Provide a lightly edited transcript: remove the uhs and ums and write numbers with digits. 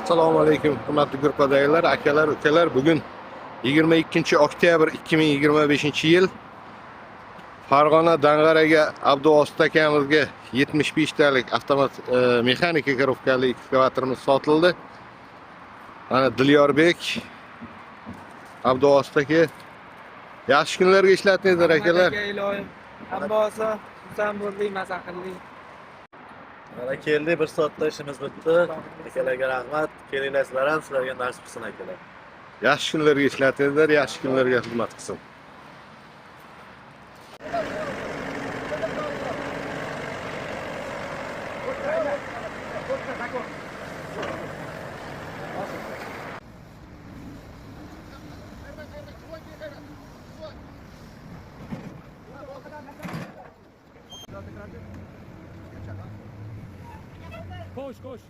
Assalomu alaykum, hurmatli guruhdagilar, akalar, ukalar. Bugun 22 oktyabr 2025-yil. Farg'ona Dang'araga Abduvosita akamizga 75 talik avtomat mexanika ko'ruvkali ekskavatorimiz sotildi. Mana Dilyorbek Abduvositaga yaxshi kunlarga ishlatingizlar akalar. Hambosa, xursand bo'ldik, mazaqilli. Mana keldik, bir soatda ishimiz bitdi. Akalarga rahmat. Kelinglar sizlar ham, sizlarga nasib qilsin akalar. Yaxshi kunlarga ishlatingizlar, yaxshi kunlarga xizmat qilsin. Koş koş.